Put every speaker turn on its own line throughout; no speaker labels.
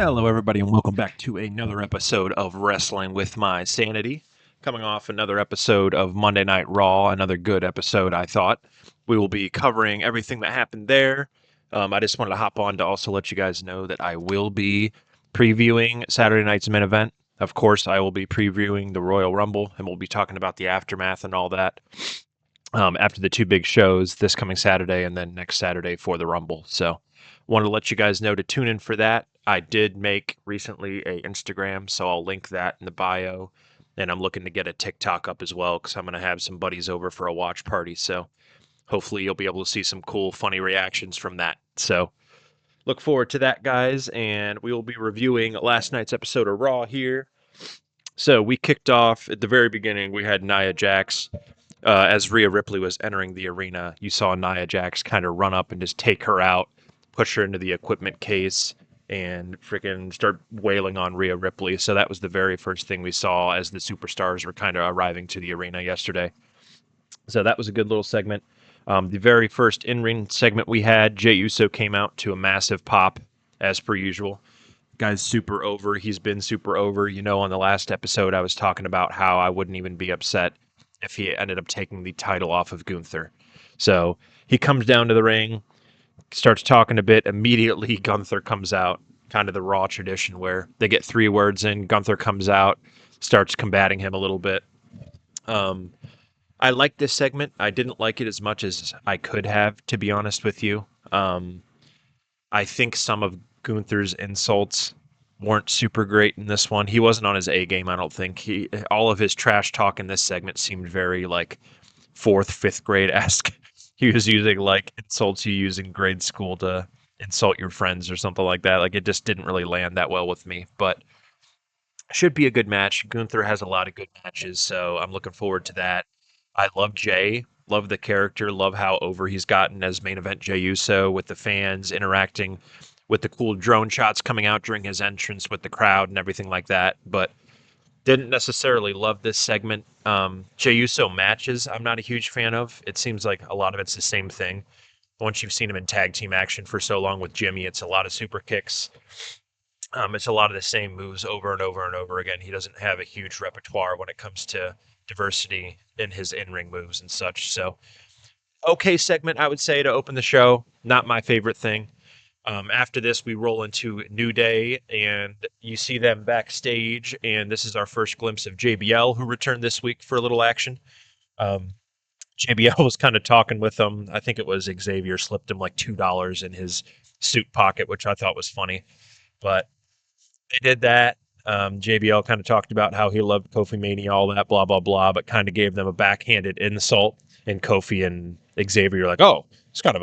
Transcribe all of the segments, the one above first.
Hello, everybody, and welcome back to another episode of Wrestling with My Sanity. Coming off another episode of Monday Night Raw, another good episode, I thought. We will be covering everything that happened there. I just wanted to hop on to also let you guys know that I will be previewing Saturday night's main event. Of course, I will be previewing the Royal Rumble, and we'll be talking about the aftermath and all that after the two big shows this coming Saturday and then next Saturday for the Rumble. So, wanted to let you guys know to tune in for that. I did make recently a Instagram, so I'll link that in the bio. And I'm looking to get a TikTok up as well because I'm going to have some buddies over for a watch party. So hopefully you'll be able to see some cool, funny reactions from that. So look forward to that, guys. And we will be reviewing last night's episode of Raw here. So we kicked off at the very beginning. We had Nia Jax. As Rhea Ripley was entering the arena, you saw Nia Jax kind of run up and just take her out, push her into the equipment case, and freaking start wailing on Rhea Ripley. So that was the very first thing we saw as the superstars were kind of arriving to the arena yesterday. So that was a good little segment. The very first in-ring segment we had, Jey Uso came out to a massive pop, as per usual. Guy's super over. He's been super over. You know, on the last episode, I was talking about how I wouldn't even be upset if he ended up taking the title off of Gunther. So he comes down to the ring, starts talking a bit. Immediately, Gunther comes out, kind of the Raw tradition where they get 3 words in. Gunther comes out, starts combating him a little bit. I like this segment. I didn't like it as much as I could have, to be honest with you. I think some of Gunther's insults weren't super great in this one. He wasn't on his A game, I don't think. All of his trash talk in this segment seemed very like 4th, 5th grade esque. He was using like insults you use in grade school to insult your friends or something like that. Like it just didn't really land that well with me. But should be a good match. Gunther has a lot of good matches, so I'm looking forward to that. I love Jey. Love the character. Love how over he's gotten as main event Jey Uso with the fans interacting with the cool drone shots coming out during his entrance with the crowd and everything like that. But didn't necessarily love this segment. Jey Uso matches, I'm not a huge fan of. It seems like a lot of it's the same thing. Once you've seen him in tag team action for so long with Jimmy, it's a lot of super kicks. It's a lot of the same moves over and over and over again. He doesn't have a huge repertoire when it comes to diversity in his in-ring moves and such. So, okay segment, I would say, to open the show. Not my favorite thing. After this, we roll into New Day, and you see them backstage, and this is our first glimpse of JBL, who returned this week for a little action. JBL was kind of talking with them. I think it was Xavier slipped him like $2 in his suit pocket, which I thought was funny. But they did that. JBL kind of talked about how he loved Kofi Mania, all that, blah, blah, blah, but kind of gave them a backhanded insult. And Kofi and Xavier are like, oh, it's kind of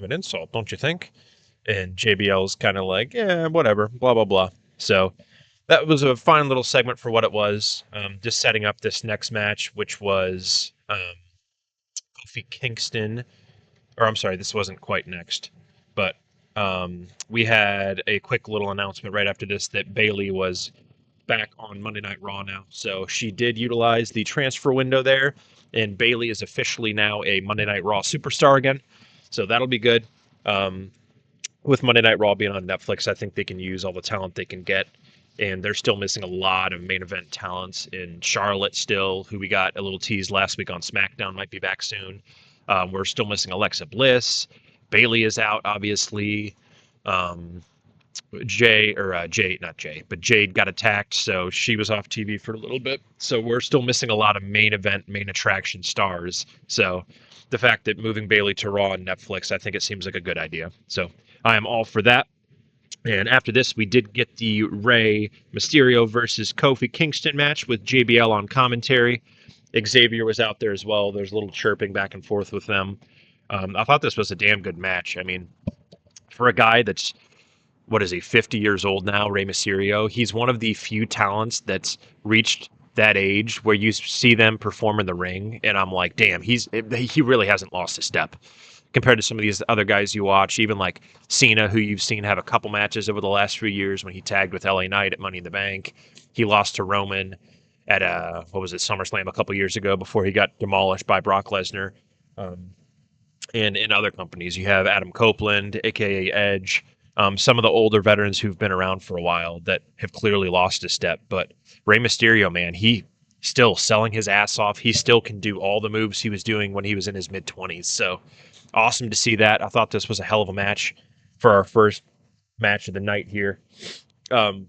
an insult, don't you think? And JBL's kind of like, yeah, whatever, blah, blah, blah. So that was a fine little segment for what it was. Just setting up this next match, which was Kofi Kingston. Or I'm sorry, this wasn't quite next. But we had a quick little announcement right after this that Bayley was back on Monday Night Raw now. So she did utilize the transfer window there. And Bayley is officially now a Monday Night Raw superstar again. So that'll be good. With Monday Night Raw being on Netflix, I think they can use all the talent they can get. And they're still missing a lot of main event talents in Charlotte still, who we got a little tease last week on SmackDown, might be back soon. We're still missing Alexa Bliss. Bayley is out, obviously. Jade got attacked, so she was off TV for a little bit. So we're still missing a lot of main event, main attraction stars. So the fact that moving Bayley to Raw on Netflix, I think it seems like a good idea. So I am all for that. And after this, we did get the Rey Mysterio versus Kofi Kingston match with JBL on commentary. Xavier was out there as well. There's a little chirping back and forth with them. I thought this was a damn good match. I mean, for a guy that's, 50 years old now, Rey Mysterio, he's one of the few talents that's reached that age where you see them perform in the ring, and I'm like, damn, he really hasn't lost a step compared to some of these other guys you watch, even like Cena, who you've seen have a couple matches over the last few years when he tagged with LA Knight at Money in the Bank. He lost to Roman at SummerSlam a couple years ago before he got demolished by Brock Lesnar. And in other companies, you have Adam Copeland, aka Edge. some of the older veterans who've been around for a while that have clearly lost a step. But Rey Mysterio, man, he still selling his ass off. He still can do all the moves he was doing when he was in his mid-20s. So awesome to see that. I thought this was a hell of a match for our first match of the night here. Um,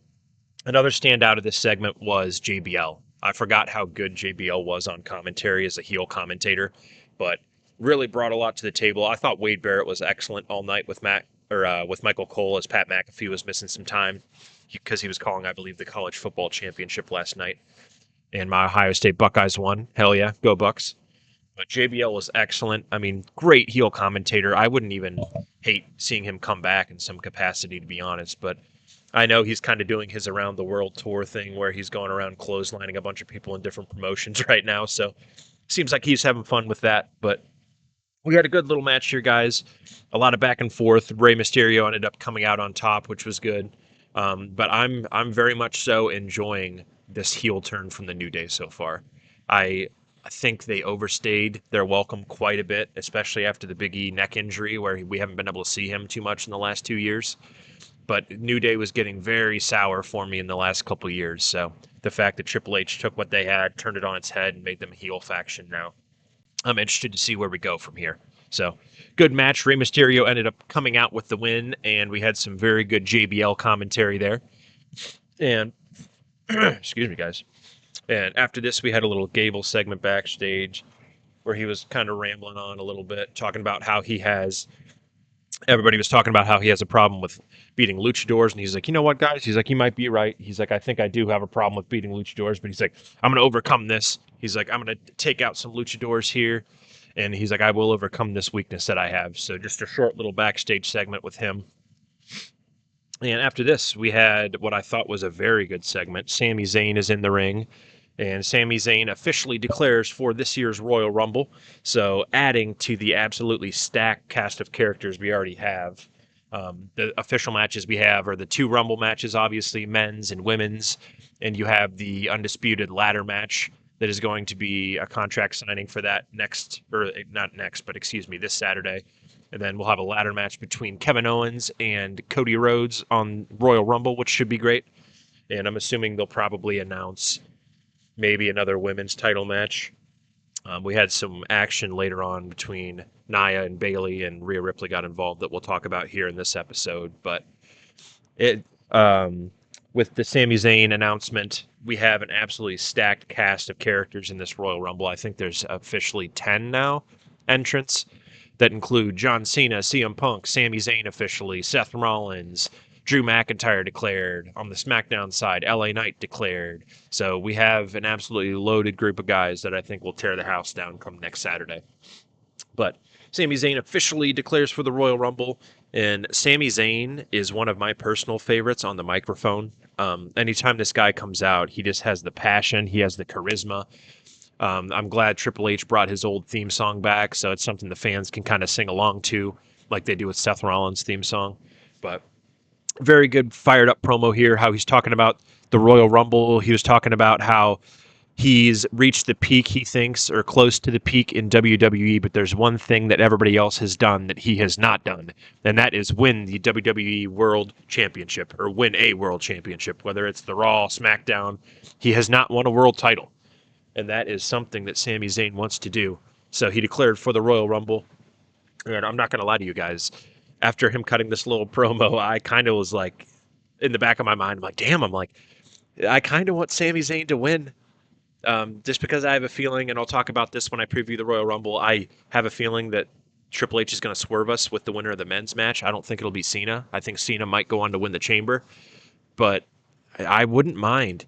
Another standout of this segment was JBL. I forgot how good JBL was on commentary as a heel commentator, but really brought a lot to the table. I thought Wade Barrett was excellent all night with with Michael Cole, as Pat McAfee was missing some time because he was calling, I believe, the college football championship last night, and my Ohio State Buckeyes won. Hell yeah, go Bucks! But JBL was excellent. I mean, great heel commentator. I wouldn't even hate seeing him come back in some capacity, to be honest, but I know he's kind of doing his around the world tour thing where he's going around clotheslining a bunch of people in different promotions right now. So seems like he's having fun with that. But we had a good little match here, guys. A lot of back and forth. Rey Mysterio ended up coming out on top, which was good. But I'm very much so enjoying this heel turn from the New Day so far. I think they overstayed their welcome quite a bit, especially after the Big E neck injury, where we haven't been able to see him too much in the last 2 years. But New Day was getting very sour for me in the last couple of years. So the fact that Triple H took what they had, turned it on its head, and made them a heel faction now, I'm interested to see where we go from here. So good match. Rey Mysterio ended up coming out with the win, and we had some very good JBL commentary there. And excuse me, guys. And after this, we had a little Gable segment backstage where he was kind of rambling on a little bit, talking about how everybody was talking about how he has a problem with beating luchadors, and he's like, you know what, guys? He's like, you might be right. He's like, I think I do have a problem with beating luchadors, but he's like, I'm going to overcome this. He's like, I'm going to take out some luchadors here, and he's like, I will overcome this weakness that I have. So just a short little backstage segment with him. And after this, we had what I thought was a very good segment. Sami Zayn is in the ring, and Sami Zayn officially declares for this year's Royal Rumble. So adding to the absolutely stacked cast of characters we already have. The official matches we have are the two Rumble matches, obviously, men's and women's. And you have the undisputed ladder match that is going to be a contract signing for that this Saturday. And then we'll have a ladder match between Kevin Owens and Cody Rhodes on Royal Rumble, which should be great. And I'm assuming they'll probably announce maybe another women's title match. We had some action later on between Nia and Bayley, and Rhea Ripley got involved that we'll talk about here in this episode. But with the Sami Zayn announcement, we have an absolutely stacked cast of characters in this Royal Rumble. I think there's officially 10 now entrants that include John Cena, CM Punk, Sami Zayn officially, Seth Rollins, Drew McIntyre declared. On the SmackDown side, LA Knight declared. So we have an absolutely loaded group of guys that I think will tear the house down come next Saturday. But Sami Zayn officially declares for the Royal Rumble, and Sami Zayn is one of my personal favorites on the microphone. Anytime this guy comes out, he just has the passion, he has the charisma. I'm glad Triple H brought his old theme song back, so it's something the fans can kind of sing along to, like they do with Seth Rollins' theme song. But very good, fired up promo here, how he's talking about the Royal Rumble. He was talking about how he's reached the peak, he thinks, or close to the peak in WWE, but there's one thing that everybody else has done that he has not done, and that is win the WWE World Championship, or win a World Championship, whether it's the Raw, SmackDown. He has not won a world title. And that is something that Sami Zayn wants to do. So he declared for the Royal Rumble. And I'm not going to lie to you guys. After him cutting this little promo, I kind of was like, in the back of my mind, I'm like, damn, I kind of want Sami Zayn to win. Just because I have a feeling, and I'll talk about this when I preview the Royal Rumble, I have a feeling that Triple H is going to swerve us with the winner of the men's match. I don't think it'll be Cena. I think Cena might go on to win the Chamber. But I wouldn't mind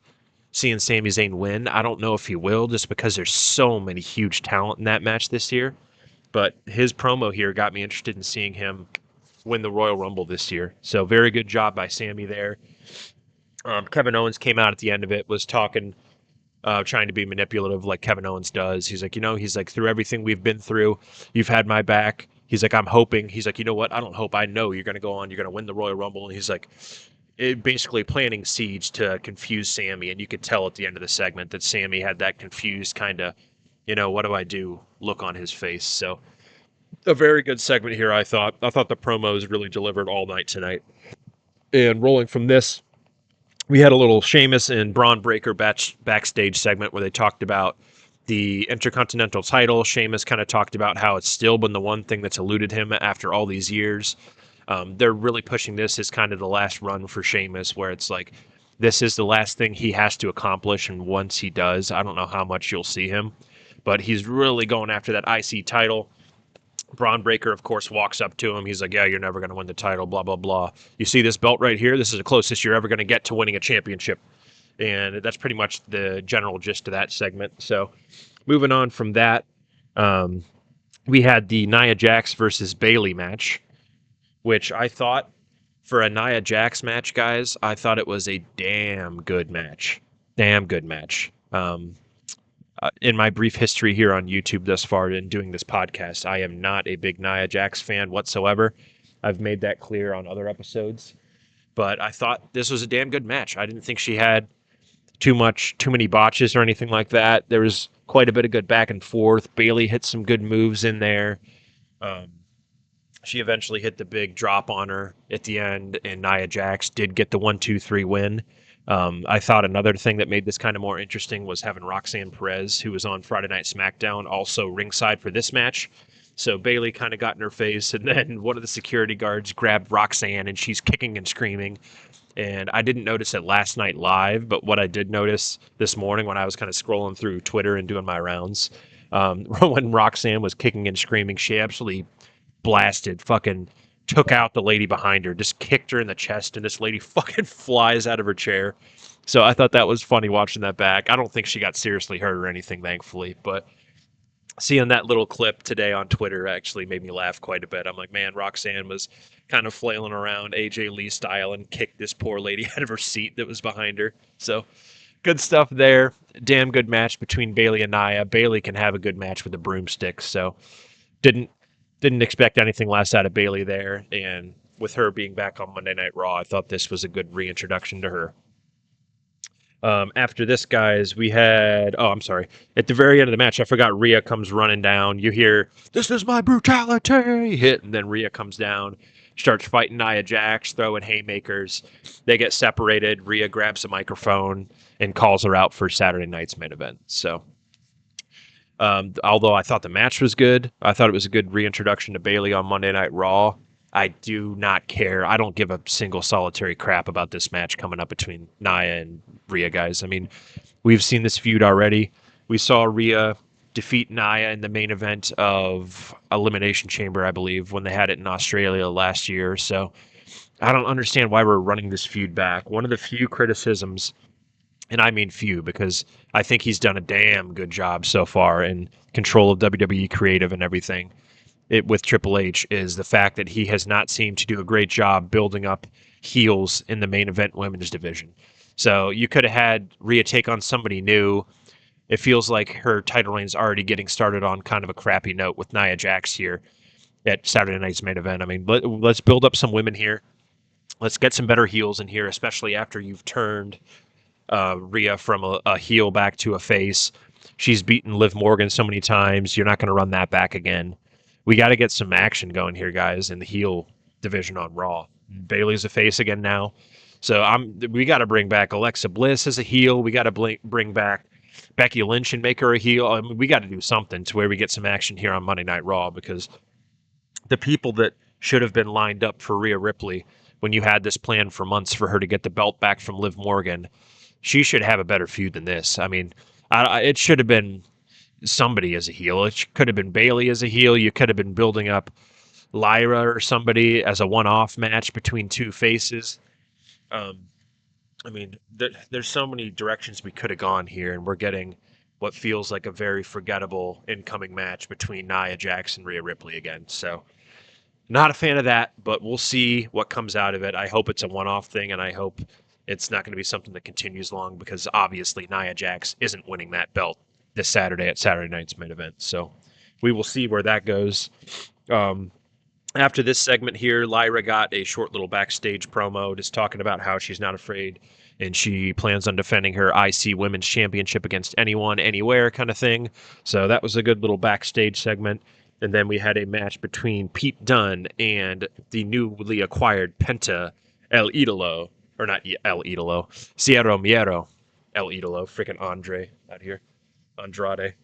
seeing Sami Zayn win. I don't know if he will, just because there's so many huge talent in that match this year. But his promo here got me interested in seeing him win the Royal Rumble this year. So very good job by Sami there. Kevin Owens came out at the end of it, was talking, trying to be manipulative like Kevin Owens does. He's like, through everything we've been through, you've had my back. He's like, I'm hoping. He's like, you know what? I don't hope. I know you're going to go on. You're going to win the Royal Rumble. And he's like, basically planting seeds to confuse Sami, and you could tell at the end of the segment that Sami had that confused kind of, what do I do look on his face. So A very good segment here, I thought. I thought the promos really delivered all night tonight. And rolling from this, we had a little Sheamus and Braun Breaker backstage segment where they talked about the Intercontinental title. Sheamus kind of talked about how it's still been the one thing that's eluded him after all these years. They're really pushing this as kind of the last run for Sheamus, where it's like this is the last thing he has to accomplish, and once he does, I don't know how much you'll see him, but he's really going after that IC title. Braun Breaker, of course, walks up to him. He's like, yeah, you're never going to win the title, blah, blah, blah. You see this belt right here? This is the closest you're ever going to get to winning a championship. And that's pretty much the general gist of that segment. So moving on from that, we had the Nia Jax versus Bayley match, which I thought for a Nia Jax match, guys, I thought it was a damn good match. Damn good match. In my brief history here on YouTube thus far in doing this podcast, I am not a big Nia Jax fan whatsoever. I've made that clear on other episodes. But I thought this was a damn good match. I didn't think she had too many botches or anything like that. There was quite a bit of good back and forth. Bayley hit some good moves in there. She eventually hit the big drop on her at the end, and Nia Jax did get the 1-2-3 win. I thought another thing that made this kind of more interesting was having Roxanne Perez, who was on Friday Night SmackDown, also ringside for this match. So Bayley kind of got in her face, and then one of the security guards grabbed Roxanne, and she's kicking and screaming. And I didn't notice it last night live, but what I did notice this morning when I was kind of scrolling through Twitter and doing my rounds, when Roxanne was kicking and screaming, she absolutely fucking took out the lady behind her, just kicked her in the chest, and this lady fucking flies out of her chair. So I thought that was funny watching that back. I don't think she got seriously hurt or anything, thankfully, but seeing that little clip today on Twitter actually made me laugh quite a bit. I'm like, man, Roxanne was kind of flailing around AJ Lee style and kicked this poor lady out of her seat that was behind her. So good stuff there. Damn good match between Bayley and Nia. Bayley can have a good match with a broomstick, so didn't expect anything less out of Bayley there. And with her being back on Monday Night Raw, I thought this was a good reintroduction to her. After this, guys, we had... Oh, I'm sorry. At the very end of the match, I forgot Rhea comes running down. You hear, "This is my brutality!" hit, and then Rhea comes down, starts fighting Nia Jax, throwing haymakers. They get separated. Rhea grabs a microphone and calls her out for Saturday night's main event. So, although I thought the match was good, I thought it was a good reintroduction to Bayley on Monday Night Raw. I do not care. I don't give a single solitary crap about this match coming up between Nia and Rhea, guys. I mean, we've seen this feud already. We saw Rhea defeat Nia in the main event of Elimination Chamber, I believe, when they had it in Australia last year. So I don't understand why we're running this feud back. One of the few criticisms, and I mean few, because I think he's done a damn good job so far in control of WWE creative and everything, with Triple H, is the fact that he has not seemed to do a great job building up heels in the main event women's division. So you could have had Rhea take on somebody new. It feels like her title reign is already getting started on kind of a crappy note with Nia Jax here at Saturday night's main event. I mean, let's build up some women here. Let's get some better heels in here, especially after you've turned Rhea from a heel back to a face. She's beaten Liv Morgan so many times. You're not going to run that back again. We got to get some action going here, guys, in the heel division on Raw. Bayley's a face again now. So we got to bring back Alexa Bliss as a heel. We got to bring back Becky Lynch and make her a heel. I mean, we got to do something to where we get some action here on Monday Night Raw, because the people that should have been lined up for Rhea Ripley when you had this plan for months for her to get the belt back from Liv Morgan, she should have a better feud than this. I mean, it should have been somebody as a heel. It could have been Bayley as a heel. You could have been building up Lyra or somebody as a one-off match between two faces. I mean, there's so many directions we could have gone here, and we're getting what feels like a very forgettable incoming match between Nia Jax and Rhea Ripley again. So, not a fan of that, but we'll see what comes out of it. I hope it's a one-off thing, and I hope it's not going to be something that continues long, because obviously Nia Jax isn't winning that belt this Saturday at Saturday night's main event. So we will see where that goes. After this segment here, Lyra got a short little backstage promo just talking about how she's not afraid and she plans on defending her IC Women's Championship against anyone, anywhere kind of thing. So that was a good little backstage segment. And then we had a match between Pete Dunne and the newly acquired Penta El Idolo, or not El Idolo, Cierro Miero El Idolo, freaking Andre out here, Andrade.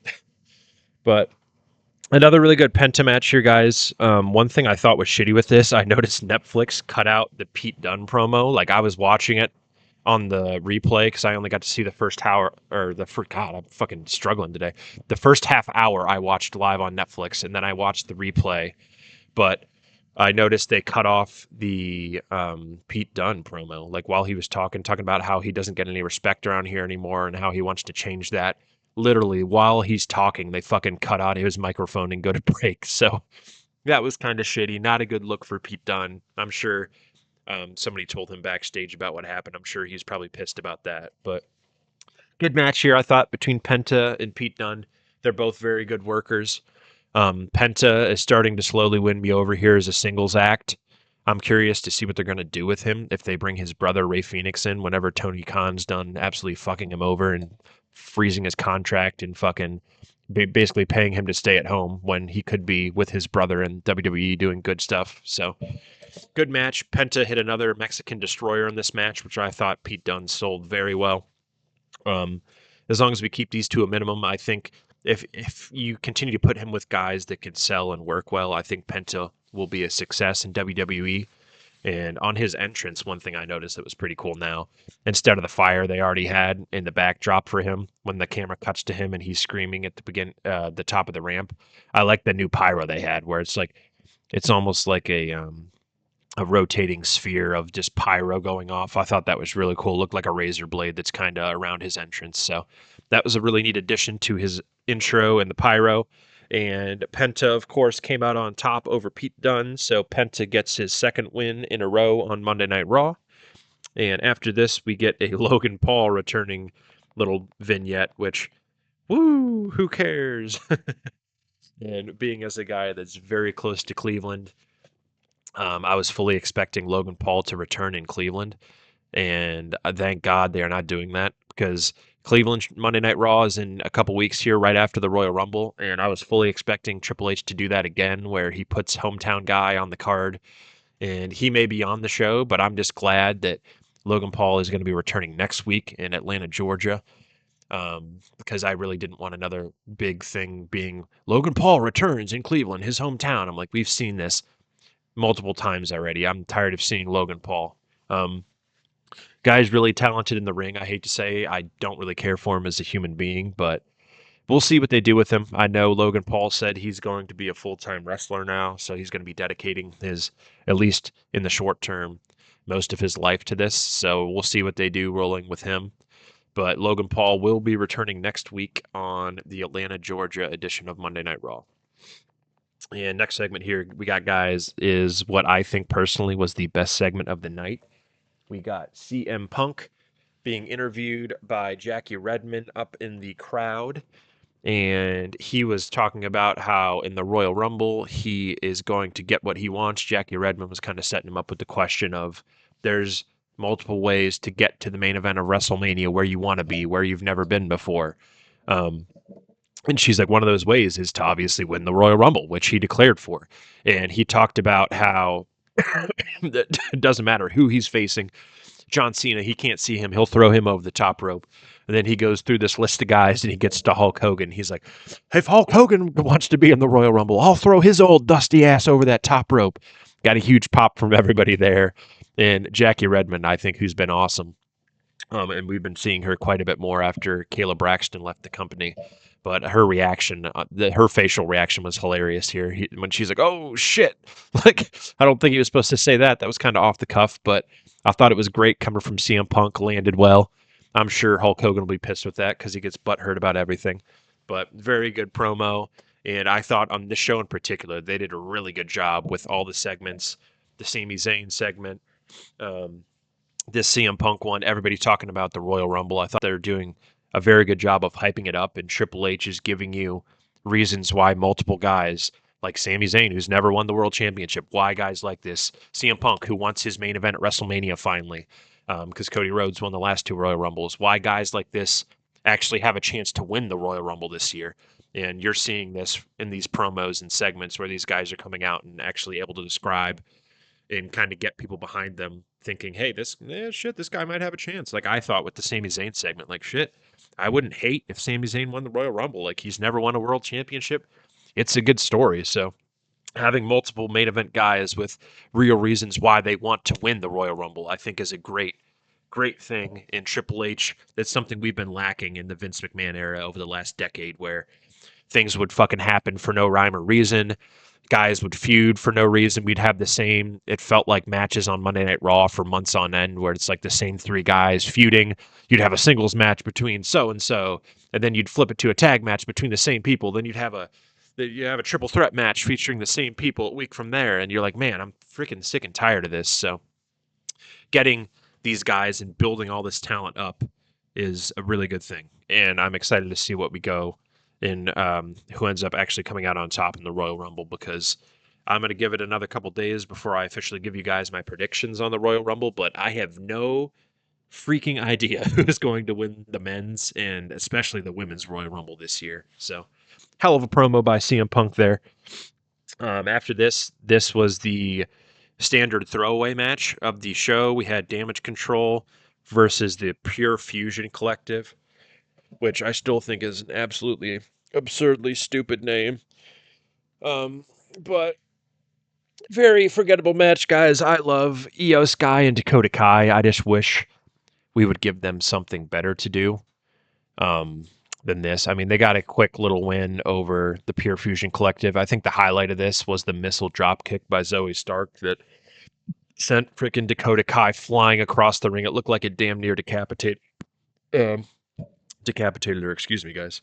But another really good Penta match here, guys. One thing I thought was shitty with this, I noticed Netflix cut out the Pete Dunne promo. Like I was watching it on the replay because I only got to see the first hour or the first. God, I'm fucking struggling today. The first half hour I watched live on Netflix, and then I watched the replay. But I noticed they cut off the Pete Dunne promo, like while he was talking about how he doesn't get any respect around here anymore and how he wants to change that. Literally, while he's talking, they fucking cut out his microphone and go to break. So that was kind of shitty. Not a good look for Pete Dunne. I'm sure somebody told him backstage about what happened. I'm sure he's probably pissed about that. But good match here, I thought, between Penta and Pete Dunne. They're both very good workers. Penta is starting to slowly win me over here as a singles act. I'm curious to see what they're going to do with him if they bring his brother Ray Phoenix in whenever Tony Khan's done absolutely fucking him over and freezing his contract and fucking basically paying him to stay at home when he could be with his brother in WWE doing good stuff. So good match. Penta hit another Mexican destroyer in this match, which I thought Pete Dunne sold very well. As long as we keep these to a minimum, I think if you continue to put him with guys that can sell and work well, I think Penta will be a success in WWE. And on his entrance, one thing I noticed that was pretty cool now, instead of the fire they already had in the backdrop for him, when the camera cuts to him and he's screaming at the top of the ramp, I like the new pyro they had, where it's almost like a rotating sphere of just pyro going off. I thought that was really cool. Looked like a razor blade that's kind of around his entrance. So that was a really neat addition to his intro and the pyro. And Penta, of course, came out on top over Pete Dunne. So Penta gets his second win in a row on Monday Night Raw. And after this, we get a Logan Paul returning little vignette, which, woo, who cares? And being as a guy that's very close to Cleveland, I was fully expecting Logan Paul to return in Cleveland, and thank God they are not doing that because Cleveland Monday Night Raw is in a couple weeks here, right after the Royal Rumble, and I was fully expecting Triple H to do that again, where he puts hometown guy on the card, and he may be on the show, but I'm just glad that Logan Paul is going to be returning next week in Atlanta, Georgia. Because I really didn't want another big thing being Logan Paul returns in Cleveland, his hometown. I'm like, we've seen this multiple times already. I'm tired of seeing Logan Paul. Guy's really talented in the ring. I hate to say I don't really care for him as a human being, but we'll see what they do with him. I know Logan Paul said he's going to be a full-time wrestler now, so he's going to be dedicating his, at least in the short term, most of his life to this. So we'll see what they do rolling with him. But Logan Paul will be returning next week on the Atlanta, Georgia edition of Monday Night Raw. And next segment here we got, guys, is what I think personally was the best segment of the night. We got CM Punk being interviewed by Jackie Redmond up in the crowd. And he was talking about how in the Royal Rumble, he is going to get what he wants. Jackie Redmond was kind of setting him up with the question of there's multiple ways to get to the main event of WrestleMania where you want to be, where you've never been before. And she's like, one of those ways is to obviously win the Royal Rumble, which he declared for. And he talked about how it doesn't matter who he's facing. John Cena, he can't see him. He'll throw him over the top rope. And then he goes through this list of guys and he gets to Hulk Hogan. He's like, if Hulk Hogan wants to be in the Royal Rumble, I'll throw his old dusty ass over that top rope. Got a huge pop from everybody there. And Jackie Redmond, I think, who's been awesome. And we've been seeing her quite a bit more after Kayla Braxton left the company. But her reaction, her facial reaction was hilarious here. When she's like, oh, shit. Like, I don't think he was supposed to say that. That was kind of off the cuff, but I thought it was great coming from CM Punk, landed well. I'm sure Hulk Hogan will be pissed with that because he gets butthurt about everything. But very good promo. And I thought on this show in particular, they did a really good job with all the segments. The Sami Zayn segment, this CM Punk one, everybody talking about the Royal Rumble. I thought they were doing a very good job of hyping it up, and Triple H is giving you reasons why multiple guys like Sami Zayn, who's never won the World Championship, why guys like this, CM Punk, who wants his main event at WrestleMania finally, because Cody Rhodes won the last two Royal Rumbles, why guys like this actually have a chance to win the Royal Rumble this year. And you're seeing this in these promos and segments where these guys are coming out and actually able to describe and kind of get people behind them thinking, hey, this guy might have a chance. Like I thought with the Sami Zayn segment, like shit, I wouldn't hate if Sami Zayn won the Royal Rumble. Like he's never won a world championship. It's a good story. So having multiple main event guys with real reasons why they want to win the Royal Rumble, I think is a great thing in Triple H. That's something we've been lacking in the Vince McMahon era over the last decade where things would fucking happen for no rhyme or reason. Guys would feud for no reason. We'd have the same, it felt like matches on Monday Night Raw for months on end, where it's like the same three guys feuding. You'd have a singles match between so and so, and then you'd flip it to a tag match between the same people. Then you have a triple threat match featuring the same people a week from there, and you're like, man, I'm freaking sick and tired of this. So getting these guys and building all this talent up is a really good thing, and I'm excited to see what we go in who ends up actually coming out on top in the Royal Rumble, because I'm going to give it another couple days before I officially give you guys my predictions on the Royal Rumble, but I have no freaking idea who is going to win the men's and especially the women's Royal Rumble this year. So, hell of a promo by CM Punk there. After this was the standard throwaway match of the show. We had Damage Control versus the Pure Fusion Collective, which I still think is an absolutely absurdly stupid name. But very forgettable match, guys. I love Io Sky and Dakota Kai. I just wish we would give them something better to do than this. I mean, they got a quick little win over the Pure Fusion Collective. I think the highlight of this was the missile drop kick by Zoe Stark that sent freaking Dakota Kai flying across the ring. It looked like it damn near decapitated her. Excuse me, guys.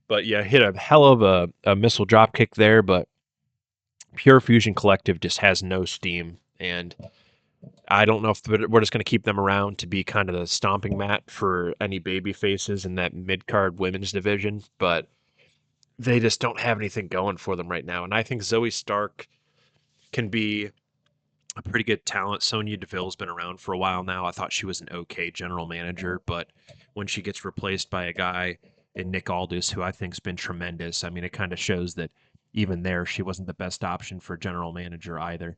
But yeah, hit a hell of a missile drop kick there, but Pure Fusion Collective just has no steam, and I don't know if we're just going to keep them around to be kind of the stomping mat for any baby faces in that mid-card women's division, but they just don't have anything going for them right now. And I think Zoe Stark can be a pretty good talent. Sonya Deville's been around for a while now. I thought she was an okay general manager, but when she gets replaced by a guy in Nick Aldis, who I think's been tremendous, I mean, it kind of shows that even there, she wasn't the best option for general manager either.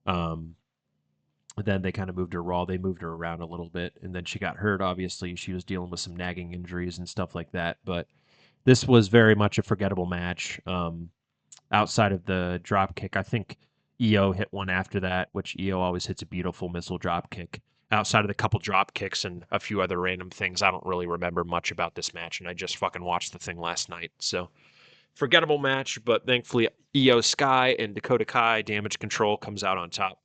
Then they kind of moved her Raw. They moved her around a little bit, and then she got hurt. Obviously, she was dealing with some nagging injuries and stuff like that. But this was very much a forgettable match. Outside of the drop kick, I think Io hit one after that, which Io always hits a beautiful missile drop kick. Outside of the couple drop kicks and a few other random things, I don't really remember much about this match, and I just fucking watched the thing last night. So forgettable match, but thankfully Io Sky and Dakota Kai Damage Control comes out on top.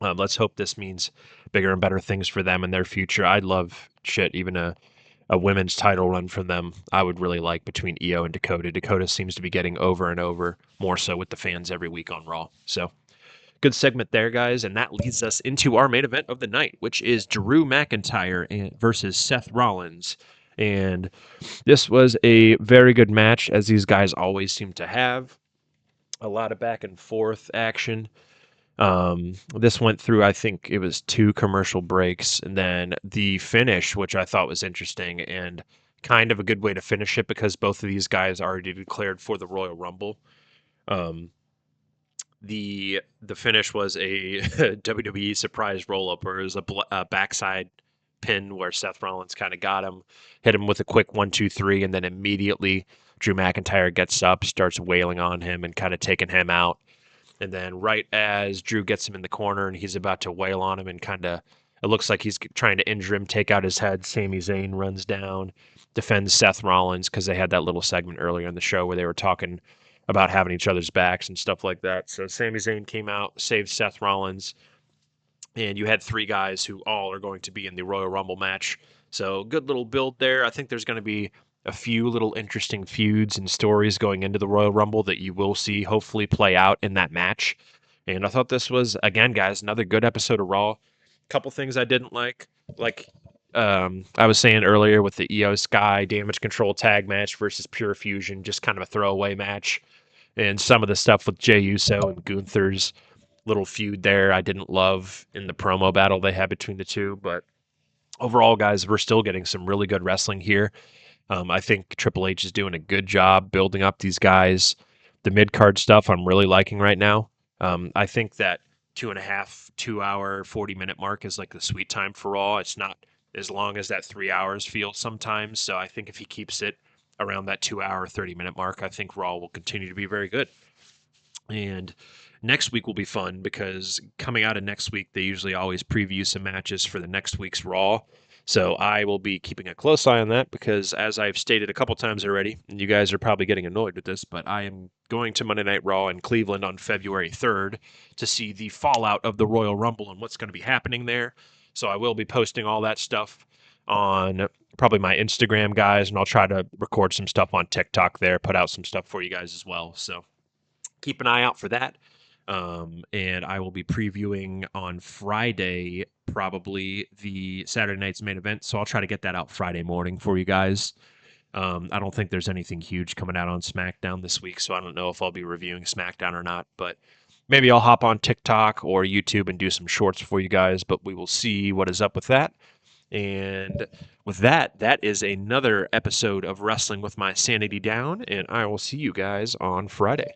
Let's hope this means bigger and better things for them in their future. I'd love even a women's title run from them. I would really like between Io and Dakota. Dakota seems to be getting over and over more so with the fans every week on Raw. So good segment there, guys. And that leads us into our main event of the night, which is Drew McIntyre versus Seth Rollins. And this was a very good match, as these guys always seem to have. A lot of back and forth action. This went through, I think it was 2 commercial breaks, and then the finish, which I thought was interesting and kind of a good way to finish it because both of these guys already declared for the Royal Rumble. The finish was a WWE surprise roll up, or it was a backside pin where Seth Rollins kind of got him, hit him with a quick 1, 2, 3, and then immediately Drew McIntyre gets up, starts wailing on him and kind of taking him out. And then right as Drew gets him in the corner and he's about to wail on him and kind of, it looks like he's trying to injure him, take out his head, Sami Zayn runs down, defends Seth Rollins, because they had that little segment earlier in the show where they were talking about having each other's backs and stuff like that. So Sami Zayn came out, saved Seth Rollins, and you had 3 guys who all are going to be in the Royal Rumble match. So good little build there. I think there's going to be a few little interesting feuds and stories going into the Royal Rumble that you will see hopefully play out in that match. And I thought this was, again, guys, another good episode of Raw. A couple things I didn't like I was saying earlier with the Io Sky Damage Control tag match versus Pure Fusion, just kind of a throwaway match. And some of the stuff with Jey Uso and Gunther's little feud there I didn't love in the promo battle they had between the two. But overall, guys, we're still getting some really good wrestling here. I think Triple H is doing a good job building up these guys. The mid card stuff I'm really liking right now. I think that 2.5, 2 hour, 40-minute mark is like the sweet time for Raw. It's not as long as that 3 hours feels sometimes. So I think if he keeps it around that 2 hour, 30-minute mark, I think Raw will continue to be very good. And next week will be fun because coming out of next week, they usually always preview some matches for the next week's Raw. So I will be keeping a close eye on that because, as I've stated a couple times already, and you guys are probably getting annoyed with this, but I am going to Monday Night Raw in Cleveland on February 3rd to see the fallout of the Royal Rumble and what's going to be happening there. So I will be posting all that stuff on probably my Instagram, guys, and I'll try to record some stuff on TikTok there, put out some stuff for you guys as well. So keep an eye out for that. And I will be previewing on Friday, probably the Saturday night's main event. So I'll try to get that out Friday morning for you guys. I don't think there's anything huge coming out on SmackDown this week, so I don't know if I'll be reviewing SmackDown or not. But maybe I'll hop on TikTok or YouTube and do some shorts for you guys. But we will see what is up with that. And with that, that is another episode of Wrestling with My Sanity Down, and I will see you guys on Friday.